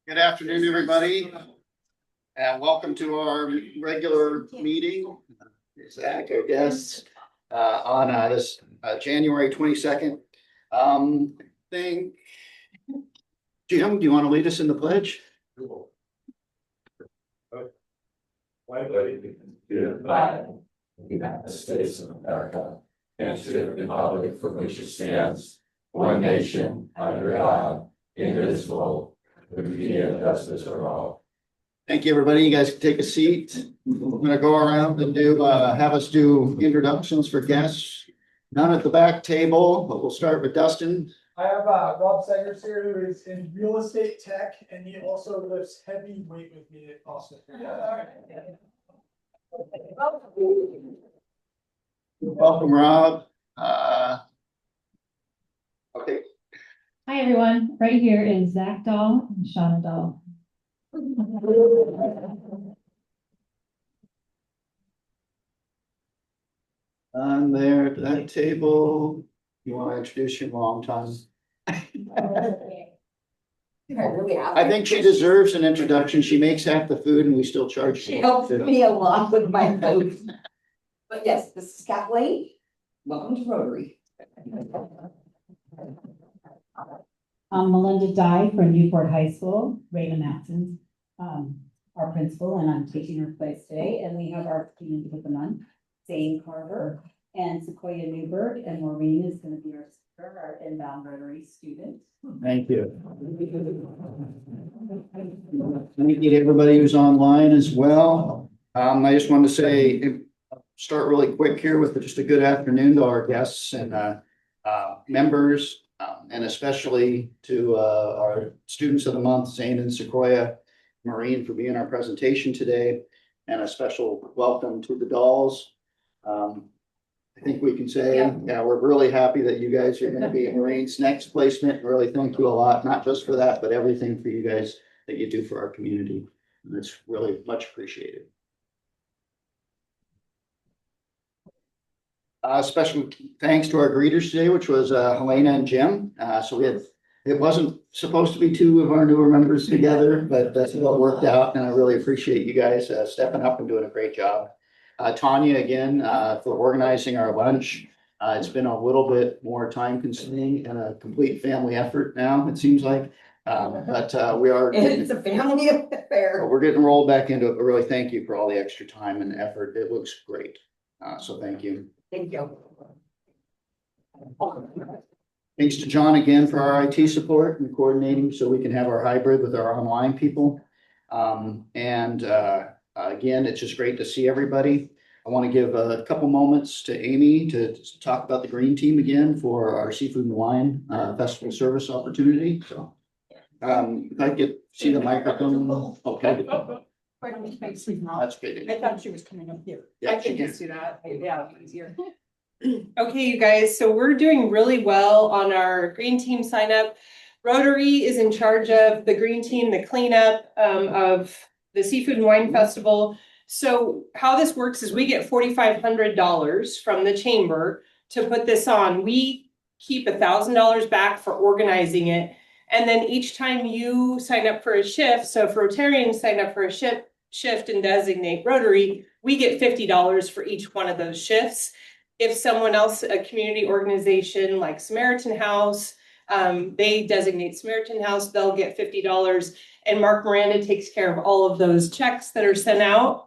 Good afternoon, everybody, and welcome to our regular meeting. Zach, our guests, on this January 22nd thing. Jim, do you want to lead us in the pledge? United States of America, and to the republic for which it stands, one nation, under God, indivisible, with liberty and justice for all. Thank you, everybody. You guys can take a seat. We're going to go around and have us do introductions for guests. None at the back table, but we'll start with Dustin. I have Rob Segers here, who is in real estate tech, and he also lifts heavy weight with me at Austin. Welcome, Rob. Okay. Hi, everyone. Right here is Zach Dahl and Shauna Dahl. On there at that table, you want to introduce your mom, Tom? I think she deserves an introduction. She makes half the food and we still charge. She helps me a lot with my food. But yes, this is Kathleen. Welcome to Rotary. I'm Melinda Dye from Newport High School, Raymond Matson's our principal, and I'm taking her place today. And we have our community with the nun, Zane Carver and Sequoia Newberg, and Maureen is going to be our speaker, our inbound Rotary student. Thank you. Thank you to everybody who's online as well. I just wanted to say, start really quick here with just a good afternoon to our guests and members, and especially to our students of the month, Zane and Sequoia, Maureen, for being our presentation today, and a special welcome to the dolls. I think we can say, yeah, we're really happy that you guys are going to be Maureen's next placement. Really thank you a lot, not just for that, but everything for you guys that you do for our community. And it's really much appreciated. Special thanks to our greeters today, which was Helena and Jim. So we had, it wasn't supposed to be two of our newer members together, but that's what worked out. And I really appreciate you guys stepping up and doing a great job. Tanya, again, for organizing our lunch. It's been a little bit more time consuming and a complete family effort now, it seems like. But we are. It's a family affair. We're getting rolled back into it, but really thank you for all the extra time and effort. It looks great. So thank you. Thank you. Thanks to John again for our IT support and coordinating so we can have our hybrid with our online people. Again, it's just great to see everybody. I want to give a couple moments to Amy to talk about the green team again for our Seafood and Wine Festival service opportunity. So if I could see the microphone. Okay. That's good. I thought she was coming up here. Yeah, I can she can. just do that. Yeah, easier. Okay, you guys, so we're doing really well on our green team sign up. Rotary is in charge of the green team, the cleanup of the Seafood and Wine Festival. So how this works is we get $4,500 from the chamber to put this on. We keep $1,000 back for organizing it. And then each time you sign up for a shift, so if Rotarians sign up for a shift and designate Rotary, we get $50 for each one of those shifts. If someone else, a community organization like Samaritan House, they designate Samaritan House, they'll get $50. And Mark Miranda takes care of all of those checks that are sent out.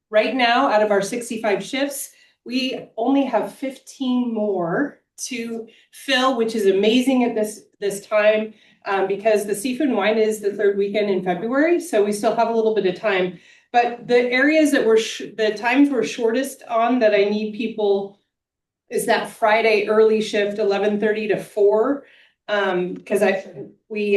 Right now, out of our 65 shifts, we only have 15 more to fill, which is amazing at this time, because the Seafood and Wine is the third weekend in February. So we still have a little bit of time. But the areas that the times we're shortest on that I need people is that Friday early shift, 11:30 to 4, because we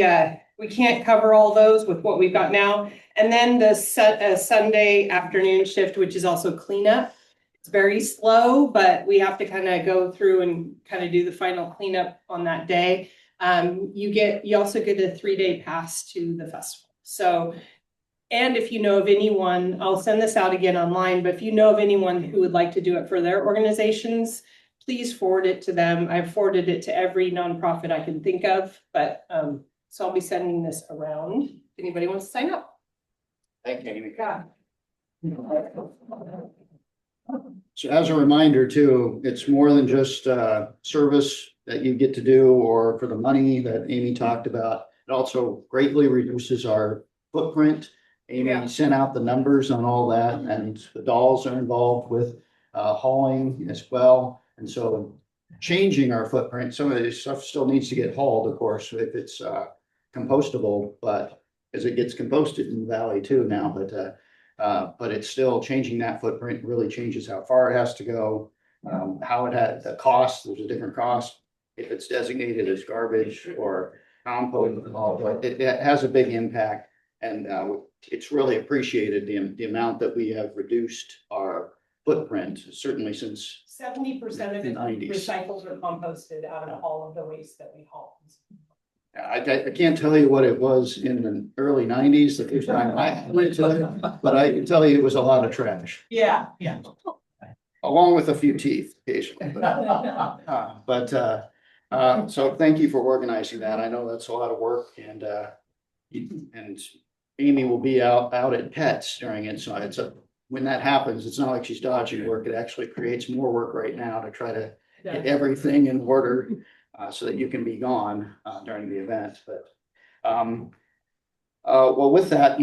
can't cover all those with what we've got now. And then the Sunday afternoon shift, which is also cleanup. It's very slow, but we have to kind of go through and kind of do the final cleanup on that day. You also get a 3-day pass to the festival. So, and if you know of anyone, I'll send this out again online, but if you know of anyone who would like to do it for their organizations, please forward it to them. I've forwarded it to every nonprofit I can think of, but so I'll be sending this around. anybody wants to sign up. Thank you, Amy. Yeah. So as a reminder too, it's more than just service that you get to do or for the money that Amy talked about. It also greatly reduces our footprint. Yeah. Amy sent out the numbers on all that, and the dolls are involved with hauling as well. And so changing our footprint, some of this stuff still needs to get hauled, of course, if it's compostable, but as it gets composted in the valley too now, but it's still changing that footprint really changes how far it has to go. How it had the cost, there's a different cost if it's designated as garbage or compost and all, but it has a big impact. And it's really appreciated the amount that we have reduced our footprint, certainly since 70% of it 90s. recycled or composted out of all of the waste that we haul. I can't tell you what it was in the early 90s, the first time I went to it, but I can tell you it was a lot of trash, Yeah. along with a few teeth occasionally. So thank you for organizing that. I know that's a lot of work, and Amy will be out at Pets during it, so when that happens, it's not like she's dodging work. It actually creates more work right now to try to get everything in order so that you can be gone during the event. But well, with that,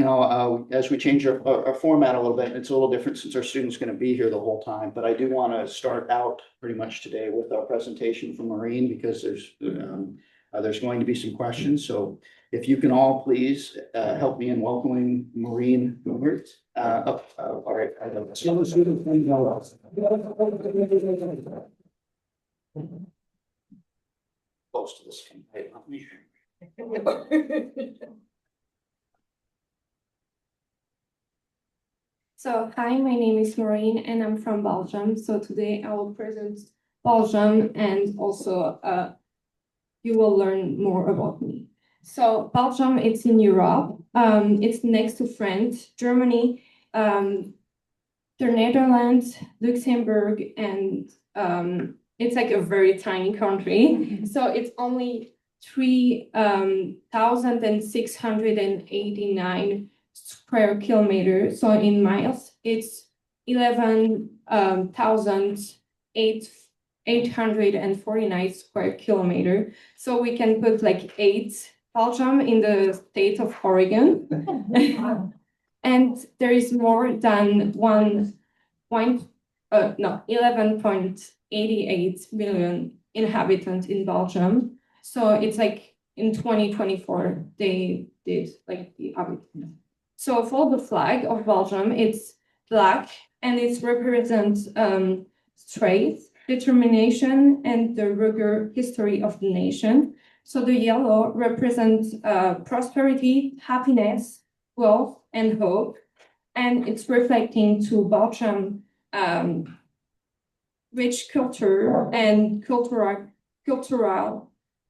as we change our format a little bit, it's a little different since our students going to be here the whole time. But I do want to start out pretty much today with our presentation from Maureen, because there's going to be some questions. So if you can all please help me in welcoming Maureen Meert up. All right. Close to this thing. Hey, let me- So, hi, my name is Maureen and I'm from Belgium. So today I will present Belgium, and also you will learn more about me. So Belgium, it's in Europe. It's next to France, Germany, the Netherlands, Luxembourg, and it's like a very tiny country. So it's only 3,689 square kilometers. So in miles, it's 11,849 square kilometer. So we can put like 8 Belgium in the state of Oregon. And there is more than 11.88 million inhabitants in Belgium. So it's like in 2024, they did like the habitants. So for the flag of Belgium, it's black and it represents strength, determination, and the rugged history of the nation. So the yellow represents prosperity, happiness, wealth, and hope. And it's reflecting to Belgium rich culture and cultural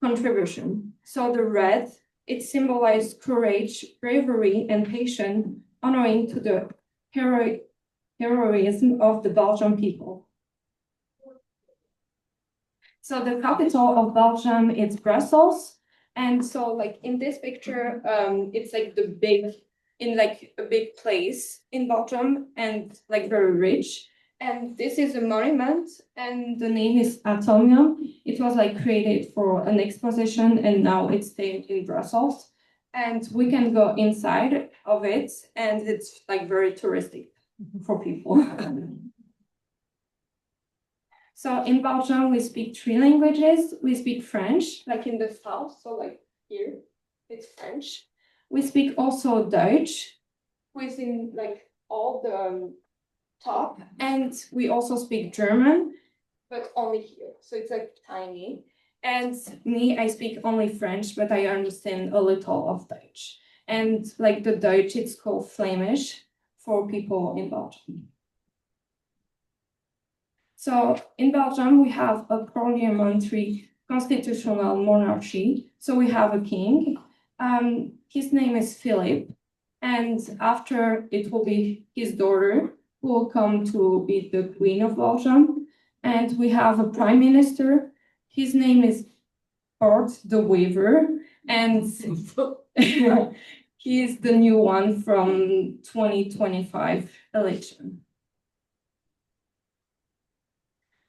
contribution. So the red, it symbolizes courage, bravery, and patience, honoring to the heroism of the Belgian people. So the capital of Belgium is Brussels. And so like in this picture, it's like a big place in Belgium and like very rich. And this is a monument and the name is Atomium. It was like created for an exposition and now it's staying in Brussels. And we can go inside of it and it's like very touristic for people. So in Belgium, we speak 3 languages. We speak French, like in the south, so like here, it's French. We speak also Dutch, within like all the top, and we also speak German, but only here, so it's like tiny. And me, I speak only French, but I understand a little of Dutch. And like the Dutch, it's called Flemish for people in Belgium. So in Belgium, we have a parliamentary constitutional monarchy. So we have a king. His name is Philip. And after it will be his daughter who will come to be the Queen of Belgium. And we have a prime minister. His name is Bart de Wever. And He is the new one from 2025 election.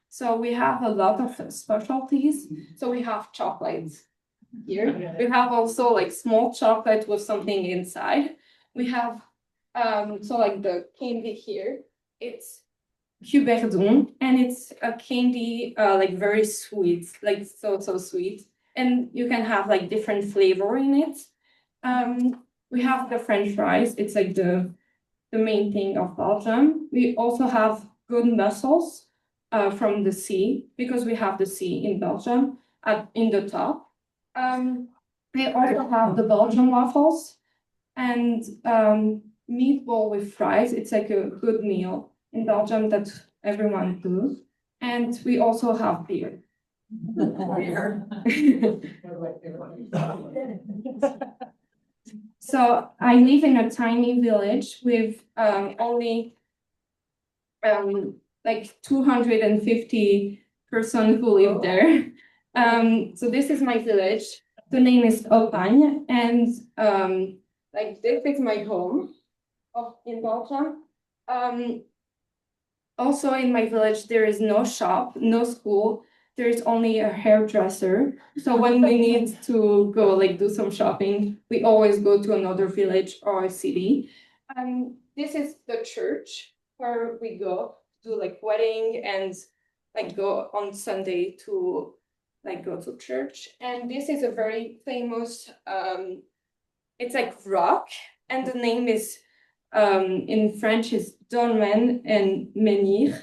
So we have a lot of specialties. So we have chocolates here. We have also like small chocolate with something inside. We have so like the candy here, it's Cuberdon, and it's a candy like very sweet, like so sweet. And you can have like different flavor in it. We have the French fries. It's like the main thing of Belgium. We also have good mussels from the sea, because we have the sea in Belgium in the top. We also have the Belgian waffles and meatball with fries. It's like a good meal in Belgium that everyone does. And we also have beer. So I live in a tiny village with only like 250 persons who live there. So this is my village. The name is Oppagne, and like this is my home in Belgium. Also in my village there is no shop, no school. There is only a hairdresser. So when we need to go like do some shopping, we always go to another village or a city. This is the church where we go do like wedding and like go on Sunday to like go to church. And this is a very famous it's like rock, and the name is in French is Dolmen and Menhir.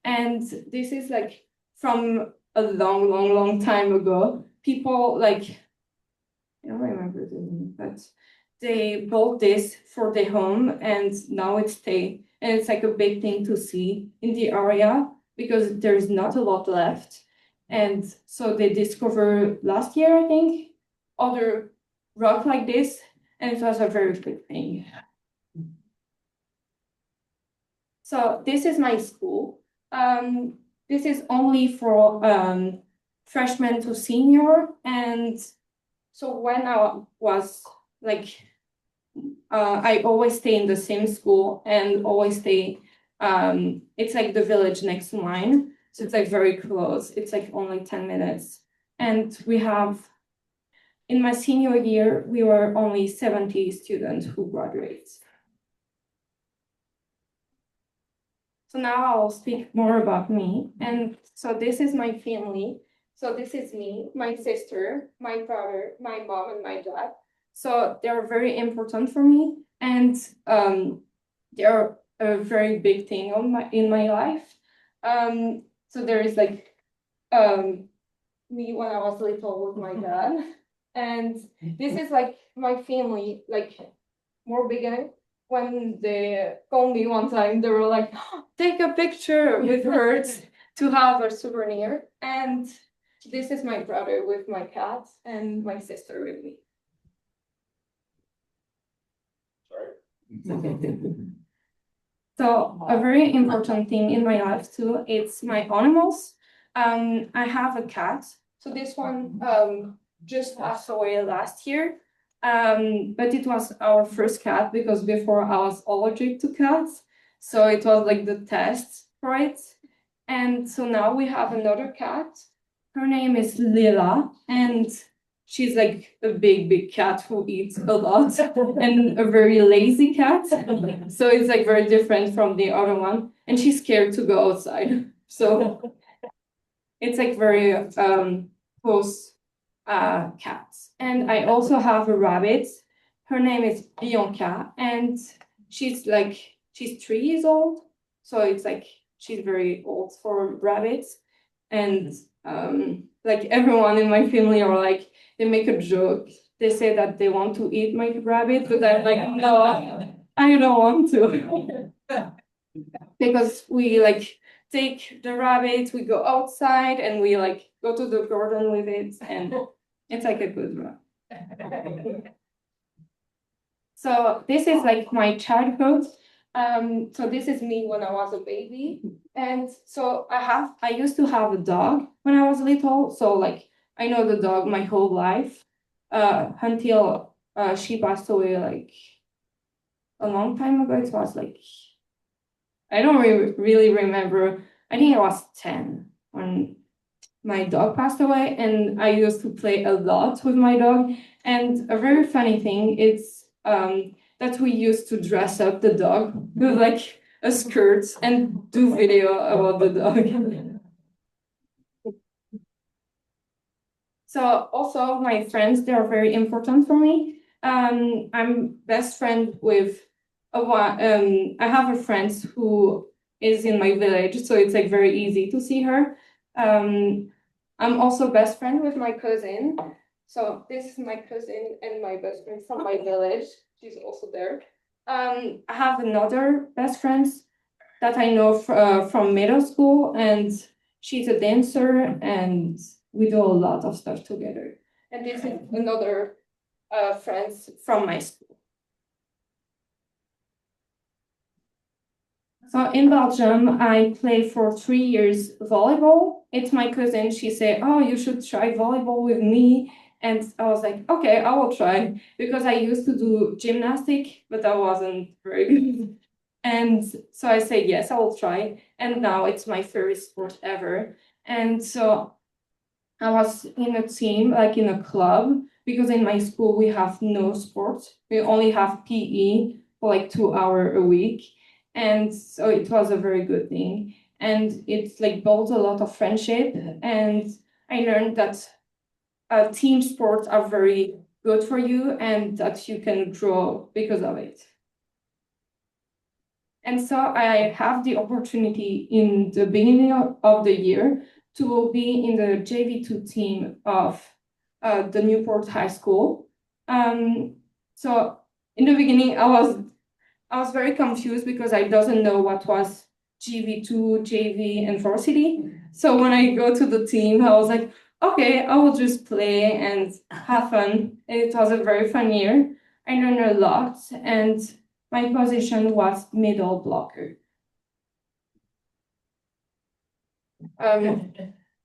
And this is like from a long time ago. People like, I don't remember the name, but they bought this for their home, and now it's and it's like a big thing to see in the area because there's not a lot left. And so they discovered last year, I think, other rock like this, and it was a very big thing. So this is my school. This is only for freshmen to senior, and so when I was like, I always stay in the same school and always stay. It's like the village next to mine, so it's like very close. It's like only 10 minutes, and we have. In my senior year, we were only 70 students who graduate. So now I'll speak more about me. And so this is my family. So this is me, my sister, my brother, my mom, and my dad. So they're very important for me, and they're a very big thing in my life. So there is like me when I was little with my dad, and this is like my family, like more bigger. When they called me one time, they were like, take a picture with her to have a souvenir. And this is my brother with my cat and my sister with me. So a very important thing in my life too, it's my animals. I have a cat. So this one just passed away last year. But it was our first cat because before I was allergic to cats. So it was like the test for it. And so now we have another cat. Her name is Lila, and she's like a big cat who eats a lot and a very lazy cat. So it's like very different from the other one. And she's scared to go outside. So it's like very close cats. And I also have a rabbit. Her name is Bianca, and she's 3 years old. So it's like she's very old for rabbits. And like everyone in my family are like, they make a joke. They say that they want to eat my rabbit, but I'm like, no, I don't want to. Because we like take the rabbit, we go outside and we like go to the garden with it, and it's like a good one. So this is like my childhood. So this is me when I was a baby. And so I used to have a dog when I was little. So like I know the dog my whole life, until she passed away like a long time ago. It was like, I don't really remember. I think I was 10 when my dog passed away, and I used to play a lot with my dog. And a very funny thing is that we used to dress up the dog with like a skirt and do video about the dog. So also my friends, they are very important for me. I'm best friend with I have a friend who is in my village, so it's like very easy to see her. I'm also best friend with my cousin. So this is my cousin and my best friend from my village. She's also there. I have another best friend that I know from middle school, and she's a dancer, and we do a lot of stuff together. And this is another friends from my school. So in Belgium, I play for 3 years volleyball. It's my cousin. She said, "Oh, you should try volleyball with me." And I was like, "Okay, I will try," because I used to do gymnastic, but I wasn't very good. And so I said, "Yes, I will try." And now it's my favorite sport ever. And so I was in a team, like in a club, because in my school we have no sports. We only have PE for like 2 hours a week. And so it was a very good thing. And it's like built a lot of friendship. And I learned that team sports are very good for you and that you can grow because of it. And so I have the opportunity in the beginning of the year to be in the JV2 team of the Newport High School. So in the beginning, I was very confused because I doesn't know what was JV2, JV, and varsity. So when I go to the team, I was like, okay, I will just play and have fun. It was a very fun year. I learned a lot, and my position was middle blocker.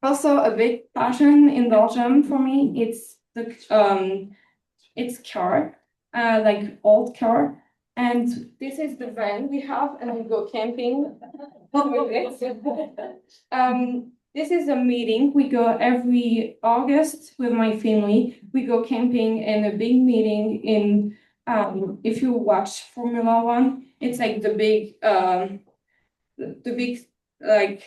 Also, a big passion in Belgium for me, it's car, like old car. And this is the van we have, and we go camping with it. This is a meeting. We go every August with my family. We go camping and a big meeting in, if you watch Formula One, it's like the big, like,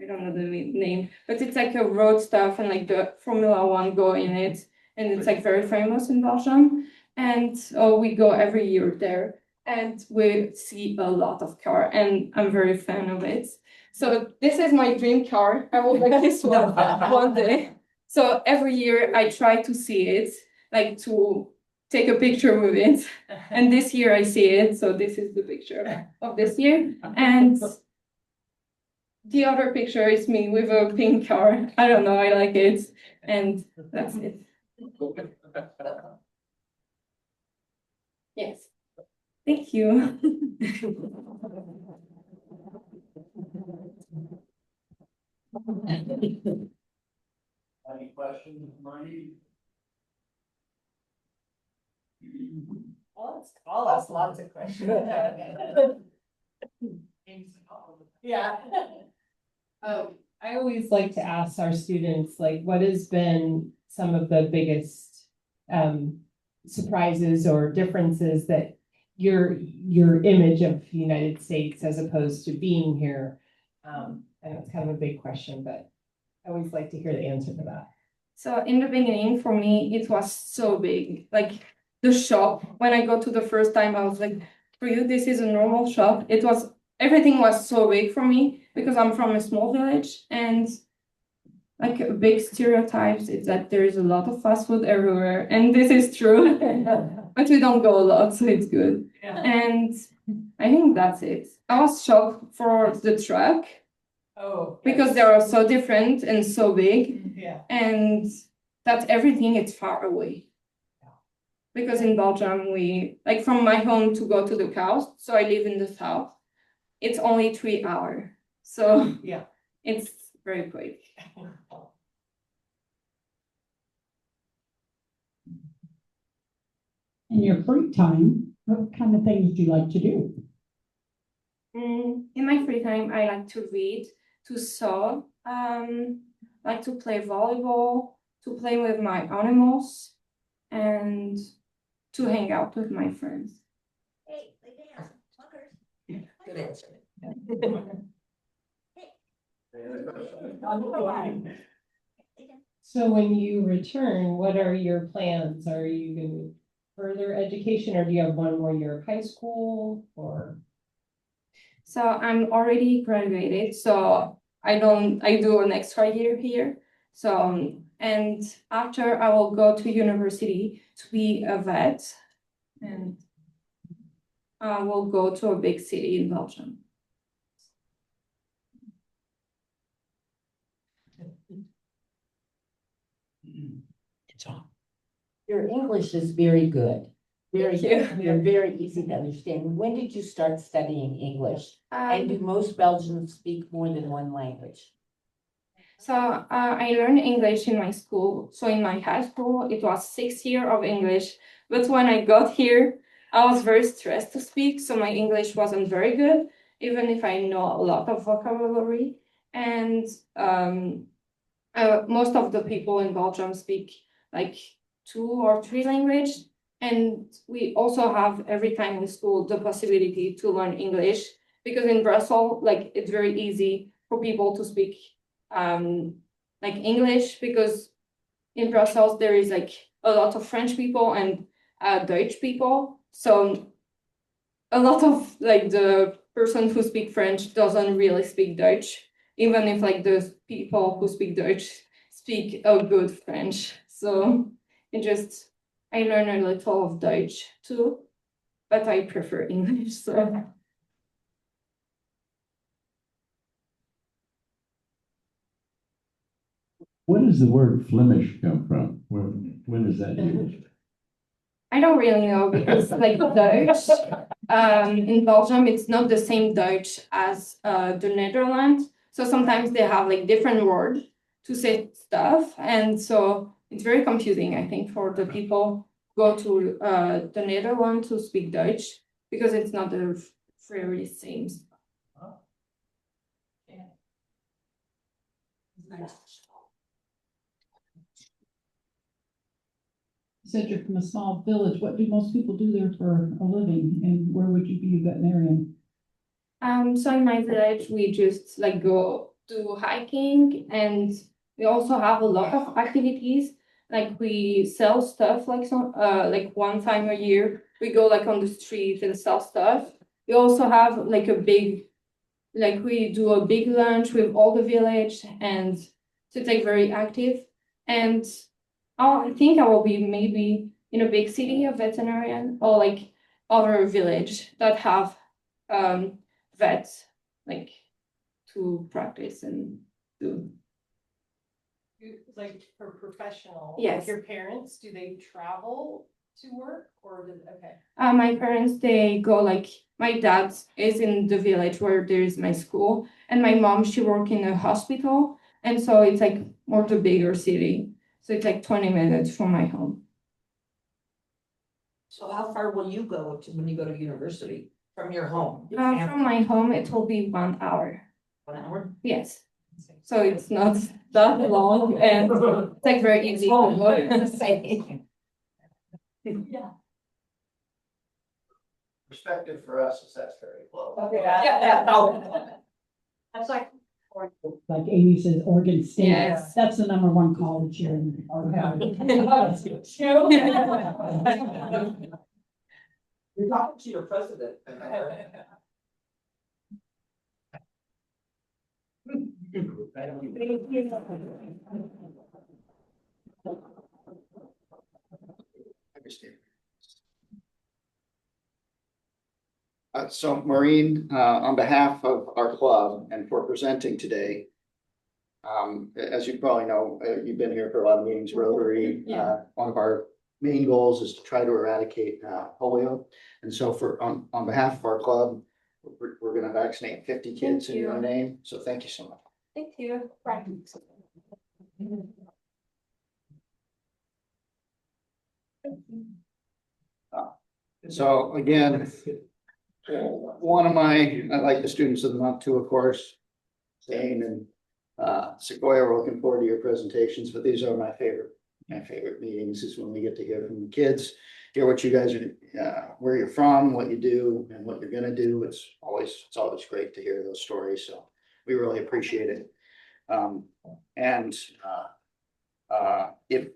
I don't know the name, but it's like a road stuff, and like the Formula One go in it, and it's like very famous in Belgium. And we go every year there, and we see a lot of car, and I'm very fan of it. So this is my dream car. I will like this one day. So every year I try to see it, like to take a picture with it. And this year I see it. So this is the picture of this year. And the other picture is me with a pink car. I don't know, I like it. And that's it. Yes. Thank you. Any questions, Maureen? I'll ask lots of questions. Yeah. I always like to ask our students, like, what has been some of the biggest surprises or differences that your image of the United States as opposed to being here? I know it's kind of a big question, but I always like to hear the answer to that. So in the beginning, for me, it was so big. Like the shop, when I go to the first time, I was like, for you, this is a normal shop. Everything was so big for me because I'm from a small village, and like a big stereotypes is that there is a lot of fast food everywhere, and this is true. But we don't go a lot, so it's good. Yeah. And I think that's it. I was shocked for the truck. Oh, because they are so different and so big. Yeah. And that everything is far away. Because in Belgium, like from my home to go to the coast, so I live in the south, it's only 3 hours. So yeah, it's very quick. In your free time, what kind of things do you like to do? In my free time, I like to read, to sew, like to play volleyball, to play with my animals, and to hang out with my friends. Hey, lay down, fuckers. Good answer. So when you return, what are your plans? Are you going to further education, or do you have one more year of high school, or? So I'm already graduated, so I do an extra year here. So, and after I will go to university to be a vet, and I will go to a big city in Belgium. Your English is very good. Very Thank good. you. You're very easy to understand. When did you start studying English? And do most Belgians speak more than one language? So I learned English in my school. So in my high school, it was 6 years of English. But when I got here, I was very stressed to speak. So my English wasn't very good, even if I know a lot of vocabulary. And most of the people in Belgium speak like 2 or 3 languages. And we also have every time in school the possibility to learn English, because in Brussels, like it's very easy for people to speak like English, because in Brussels there is like a lot of French people and Dutch people. So a lot of like the person who speak French doesn't really speak Dutch, even if like the people who speak Dutch speak a good French. So I learn a little of Dutch too, but I prefer English. So Where does the word Flemish come from? When is that used? I don't really know, because like Dutch in Belgium, it's not the same Dutch as the Netherlands. So sometimes they have like different words to say stuff, and so it's very confusing, I think, for the people who go to the Netherlands to speak Dutch, because it's not the very same stuff. You said you're from a small village. What do most people do there for a living, and where would you be a veterinarian? So in my village, we just like go do hiking, and we also have a lot of activities. Like we sell stuff like like one time a year, we go like on the street and sell stuff. We also have like we do a big lunch with all the village, and so it's like very active. And I think I will be maybe in a big city, a veterinarian, or like other village that have vets like to practice and do. Like for professional? Yes. Like your parents, do they travel to work, or okay? My parents, they go like, my dad is in the village where there is my school, and my mom, she work in a hospital, and so it's like more the bigger city. So it's like 20 minutes from my home. So how far will you go to when you go to university from your home? From my home, it will be 1 hour. 1 hour? Yes. So it's not that long, and it's like very easy. Yeah. Perspective for us is that's very close. That's like. Like Amy says, Oregon State. Yes. That's the #1 college here in Oregon. You're talking to your president. So Maureen, on behalf of our club and for presenting today, as you probably know, you've been here for a lot of meetings, Rotary. One of our main goals is to try to eradicate polio. And so on behalf of our club, we're going to vaccinate 50 kids in your name. So thank you so much. Thank you. So again, I like the students of the month too, of course. Zane and Sequoia, we're looking forward to your presentations, but these are my favorite meetings is when we get to hear from the kids, hear what you guys are, where you're from, what you do and what you're gonna do. It's always great to hear those stories. So we really appreciate it. If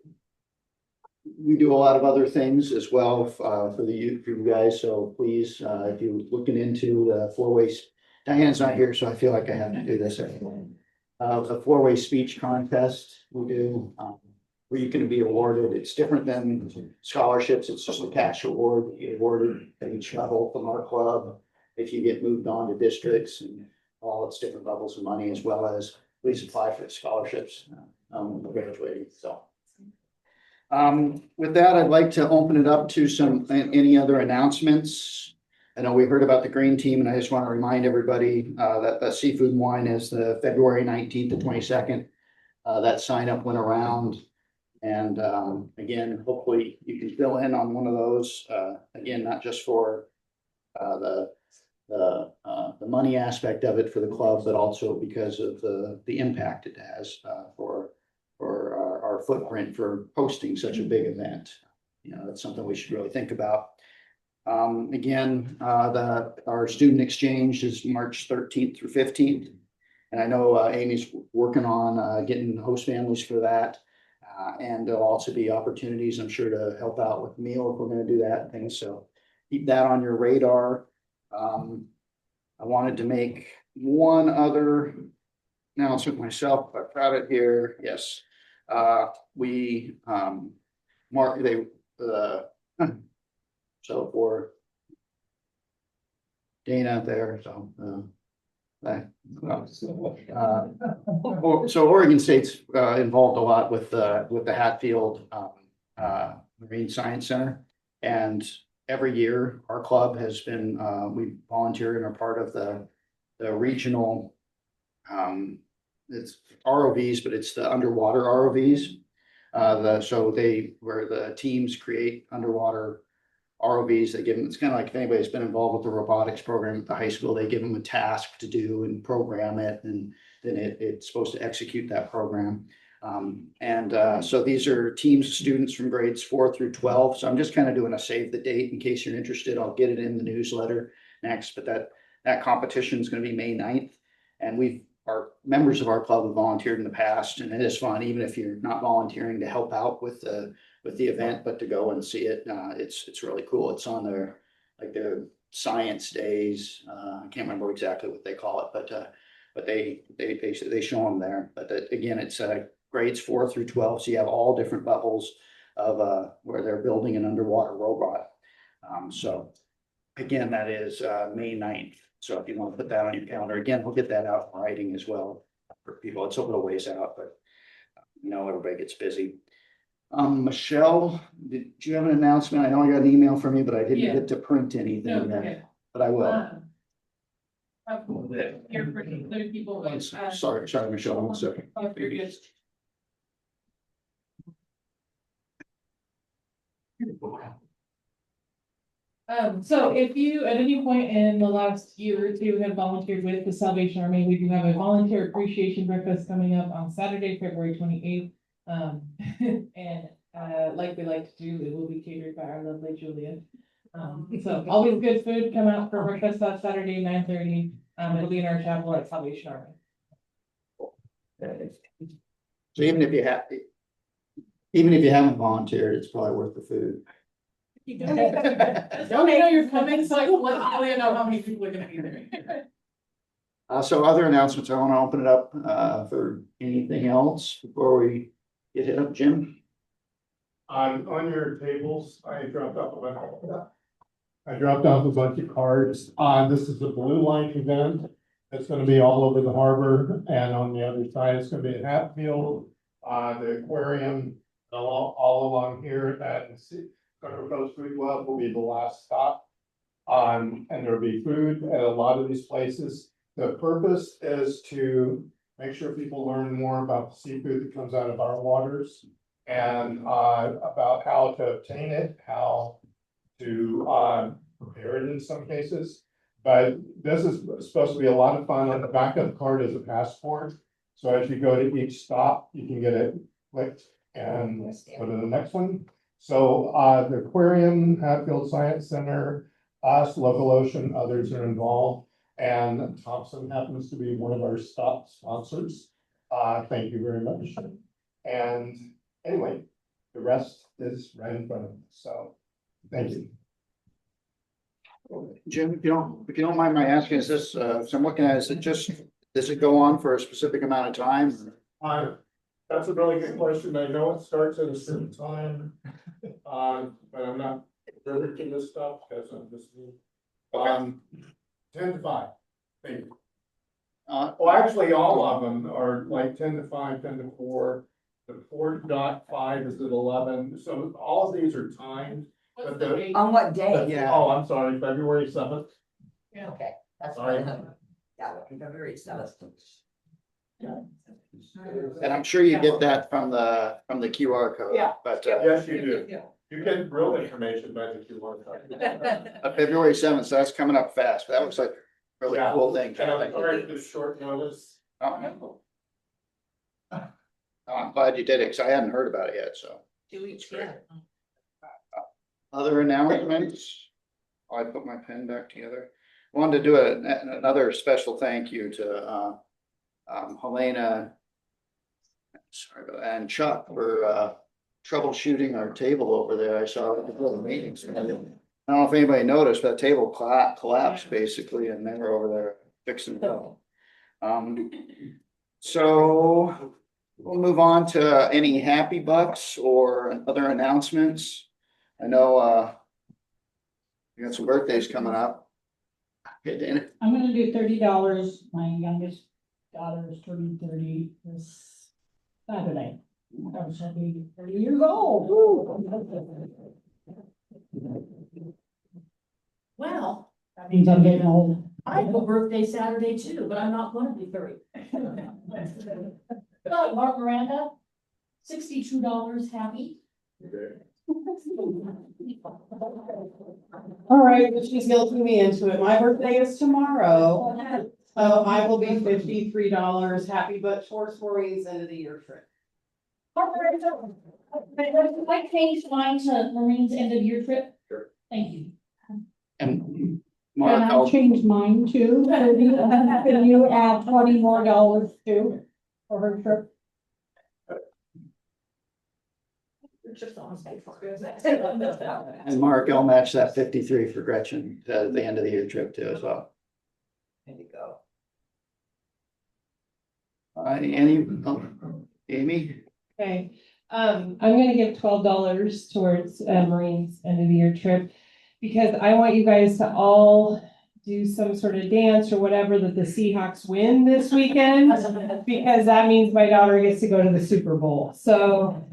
we do a lot of other things as well, for you guys, so please, if you're looking into the four-way, Diane's not here, so I feel like I have to do this. The four-way speech contest we do, where you can be awarded, it's different than scholarships, it's just a cash award, you get awarded at each level from our club. If you get moved on to districts and all its different levels of money, as well as please apply for the scholarships, graduating, so. With that, I'd like to open it up to any other announcements. I know we heard about the green team, and I just want to remind everybody that the seafood and wine is the February 19th to 22nd. That sign up went around, and again, hopefully you can fill in on one of those. Again, not just for the money aspect of it for the club, but also because of the impact it has for our footprint for hosting such a big event. You know, that's something we should really think about. Again, our student exchange is March 13th through 15th. And I know Amy's working on getting host families for that. And there'll also be opportunities, I'm sure, to help out with meal if we're going to do that and things. So keep that on your radar. I wanted to make one other announcement myself. I've got it here. Yes. We so for Dana there, so so Oregon State's involved a lot with the Hatfield Marine Science Center, and every year our club has been we volunteer and are part of the regional it's ROVs, but it's the underwater ROVs. Where the teams create underwater ROVs, they give them, it's kind of like if anybody's been involved with the robotics program at the high school, they give them a task to do and program it, and then it's supposed to execute that program. So these are teams of students from grades 4 through 12. So I'm just kind of doing a save the date in case you're interested. I'll get it in the newsletter next, but that competition is going to be May 9th. And our members of our club have volunteered in the past, and it is fun, even if you're not volunteering to help out with the event, but to go and see it. It's really cool. It's on their science days. I can't remember exactly what they call it, but they show them there. But again, it's grades 4 through 12. So you have all different levels of where they're building an underwater robot. So again, that is May 9th. So if you want to put that on your calendar, again, we'll get that out in writing as well for people. It's a little ways out, but everybody gets busy. Michelle, did you have an announcement? I know I got an email from you, but I didn't get to print anything yet, but I will. Here for other people. Sorry, Michelle, one second. You're good. So if you, at any point in the last year or two, have volunteered with the Salvation Army, we do have a volunteer appreciation breakfast coming up on Saturday, February 28th. And like we like to do, it will be catered by our lovely Julia. So always good food. Come out for breakfast on Saturday, 9:30. It'll be in our chapel at Salvation Army. So even if you haven't volunteered, it's probably worth the food. Don't know you're coming, so I can let Julia know how many people are gonna be there. So other announcements, I want to open it up for anything else before we get hit up, Jim. On your tables, I dropped off a bunch of cards. This is a Blue Line event. It's gonna be all over the harbor, and on the other side, it's gonna be at Hatfield, the aquarium, all along here at Central Coast Food Club will be the last stop. And there'll be food at a lot of these places. The purpose is to make sure people learn more about the seafood that comes out of our waters and about how to obtain it, how to, prepare it in some cases. But this is supposed to be a lot of fun. On the back of the card is a passport. So as you go to each stop, you can get it clicked and go to the next one. So, the aquarium, Hatfield Science Center, us, Local Ocean, others are involved. And Thompson happens to be one of our stop sponsors. Thank you very much. And anyway, the rest is right in front of us. So, thank you. Jim, if you don't mind my asking, is this, so I'm looking at, is it just, does it go on for a specific amount of time? That's a really good question. I know it starts at a certain time. But I'm not privy to this stuff because I'm just, 10 to 5. Thank you. Well, actually, all of them are like 10 to 5, 10 to 4. The 4.5 is at 11. So all of these are timed. What's But the the- date? On what day? Yeah. Oh, I'm sorry, February 7th. Okay, that's Sorry. fine. Yeah, February 7th. And I'm sure you get that from the QR code. Yeah. But, Yes, you do. You get real information by the QR code. February 7th, so that's coming up fast. That looks like a really Yeah. cool thing. And I'm sorry for the short notice. Oh, I'm glad you did it, because I hadn't heard about it yet, so. 2 weeks, yeah. Other announcements? I put my pen back together. Wanted to do another special thank you to Helena. Sorry about that, and Chuck for troubleshooting our table over there. I saw it before the meetings. I don't know if anybody noticed, but that table collapsed basically, and they were over there fixing it up. So we'll move on to any happy bucks or other announcements. I know we got some birthdays coming up. Okay, Dana. I'm gonna do $30. My youngest daughter is turning 30 this Saturday. She'll be 30 years old. Well, That means I'm getting old. I have a birthday Saturday too, but I'm not gonna be 30. But Mark Miranda, $62 happy. All right, but she's guilting me into it. My birthday is tomorrow. So I will be $53. Happy but towards Maureen's end of the year trip. I changed mine to Maureen's end of year trip. Sure. Thank you. And Mark, And I changed mine too. Can you add $20 more too for her trip? and Mark, I'll match that 53 for Gretchen at the end of the year trip too as well. There you go. Amy? Okay, I'm gonna give $12 towards Maureen's end of the year trip. Because I want you guys to all do some sort of dance or whatever that the Seahawks win this weekend. Because that means my daughter gets to go to the Super Bowl. So,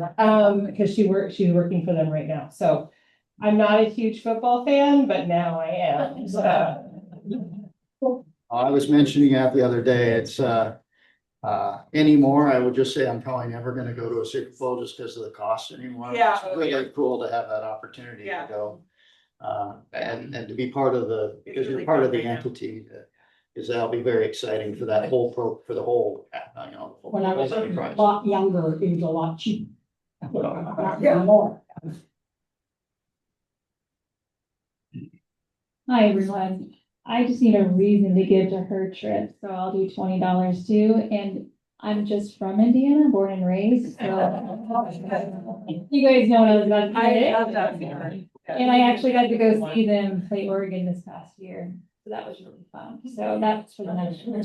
because she's working for them right now. So I'm not a huge football fan, but now I am. So. I was mentioning that the other day. It's anymore, I would just say I'm probably never gonna go to a Super Bowl just because of the cost anymore. Yeah. It's really cool to have that opportunity to Yeah. go. And to be part of because you're part of the entity, is that'll be very exciting for that whole for the whole, When I was a price. lot younger, it was a lot cheaper. Not Yeah. anymore. Hi, everyone. I just need a reason to give to her trip, so I'll do $20 too. And I'm just from Indiana, born and raised, so you guys know I was about I love that feeling. and I actually got to go see them play Oregon this past year, so that was really fun. So that's for the next year.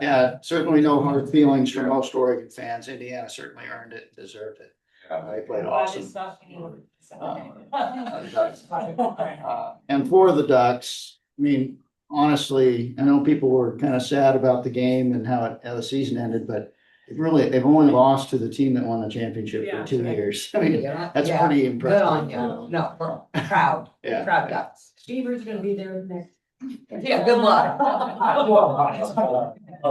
Yeah, certainly no hard feelings for most Oregon fans. Indiana certainly earned it, deserved it. They played awesome. And for the Ducks, I mean, honestly, I know people were kind of sad about the game and how the season ended, but they've only lost to the team that won the championship for 2 years. I mean, that's Yeah. pretty Good impressive. on you. No, we're proud. Yeah. Proud Ducks. Beaver's gonna be there next. Yeah, good luck. They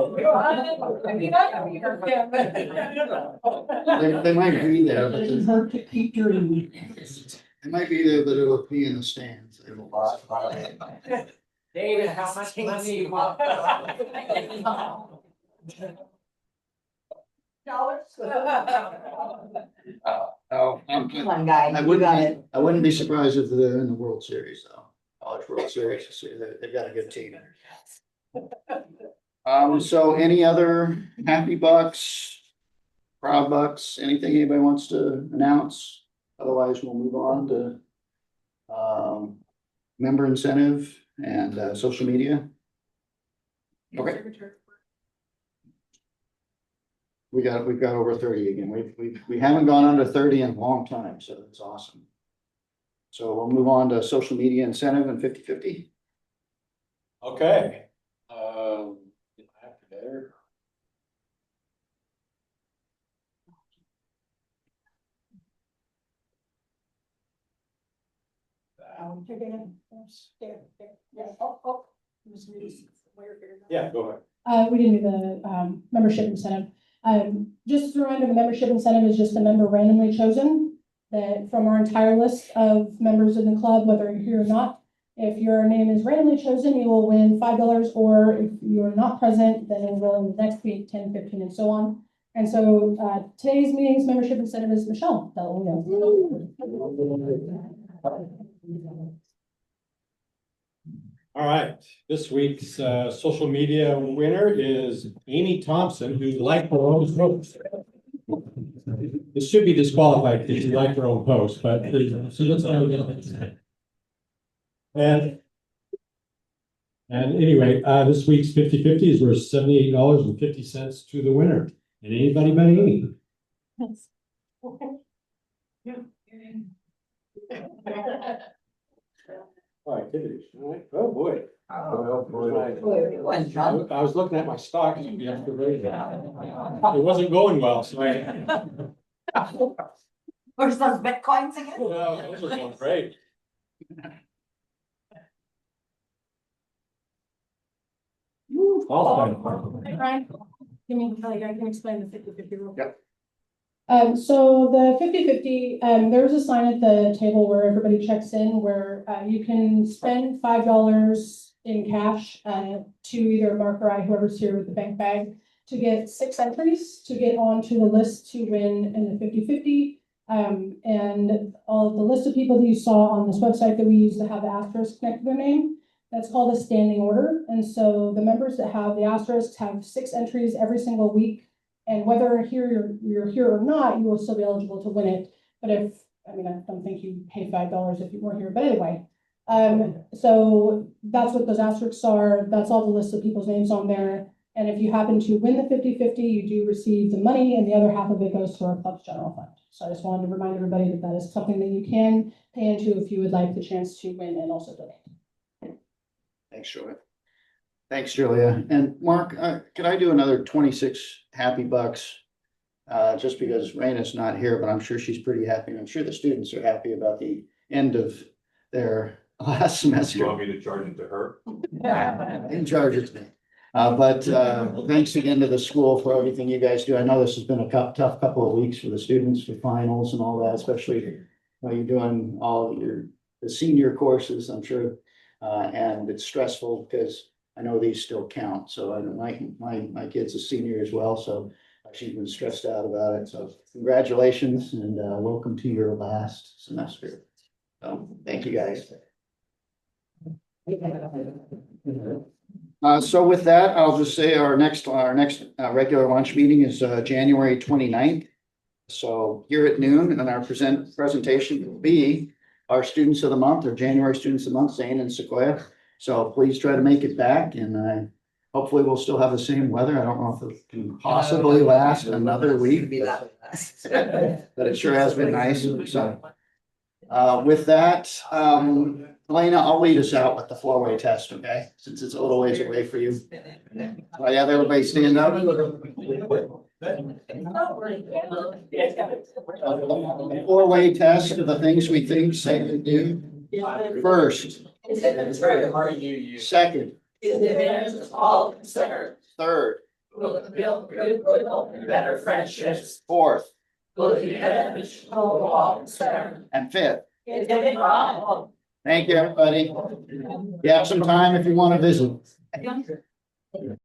might be there, but Doesn't hurt to keep your. they might be there, but it'll be in the stands. David, how much money you want? Oh, Come on, guys, I you got it. wouldn't be surprised if they're in the World Series though. College World Series, so they've got a good team. So any other happy bucks, proud bucks, anything anybody wants to announce? Otherwise, we'll move on to member incentive and social media. Okay. We've got over 30 again. We haven't gone under 30 in a long time, so that's awesome. So we'll move on to social media incentive and 50/50. Okay. After there. Yeah, go ahead. We didn't do the membership incentive. Just a reminder, the membership incentive is just a member randomly chosen that from our entire list of members in the club, whether you're here or not. If your name is randomly chosen, you will win $5, or if you're not present, then it will in the next week, 10, 15, and so on. And so today's meeting's membership incentive is Michelle. All right, this week's social media winner is Amy Thompson, who liked her own post. This should be disqualified because she liked her own post, but so let's have it. And anyway, this week's 50/50 is worth $78.50 to the winner. And anybody but Amy. Oh, activities, all right. Oh, boy. I was looking at my stock yesterday. It wasn't going well, so Where's those Bitcoins again? well, those are going great. Hey, Brian, I can explain the 50/50 rule. Yep. So the 50/50, there's a sign at the table where everybody checks in where you can spend $5 in cash to either Mark or I, whoever's here with the bank bag, to get 6 entries to get onto the list to win in the 50/50. And all of the list of people that you saw on this website that we use to have the asterisk next to their name, that's called a standing order. And so the members that have the asterisks have 6 entries every single week. And whether you're here or not, you will still be eligible to win it. But I don't think you pay $5 if you weren't here, but anyway. So that's what those asterisks are. That's all the list of people's names on there. And if you happen to win the 50/50, you do receive the money, and the other half of it goes to our club's general fund. So I just wanted to remind everybody that that is something that you can pay into if you would like the chance to win and also donate. Thanks, Julia. Thanks, Julia. And Mark, could I do another 26 happy bucks? Just because Raina's not here, but I'm sure she's pretty happy. I'm sure the students are happy about the end of their last semester. You want me to charge it to her? In charge it's me. But thanks again to the school for everything you guys do. I know this has been a tough couple of weeks for the students for finals and all that, especially when you're doing all the senior courses, I'm sure. And it's stressful because I know these still count. So I know my kid's a senior as well, so she's been stressed out about it. So congratulations and welcome to your last semester. So thank you guys. So with that, I'll just say our next regular lunch meeting is January 29th. So here at noon, and our presentation will be our students of the month, or January students of the month, Zane and Sequoia. So please try to make it back, and hopefully we'll still have the same weather. I don't know if it can possibly last another week, but it sure has been nice. So with that, Elena, I'll lead us out with the 4-way test, okay? Since it's a little ways away for you. So I have everybody stand up. 4-way test of the things we think, say, and do. First. Second. all concerned Third, will build goodwill and better friendships. fourth, Will diminish all concern. and fifth. Individual. Thank you, everybody. You have some time if you want to visit.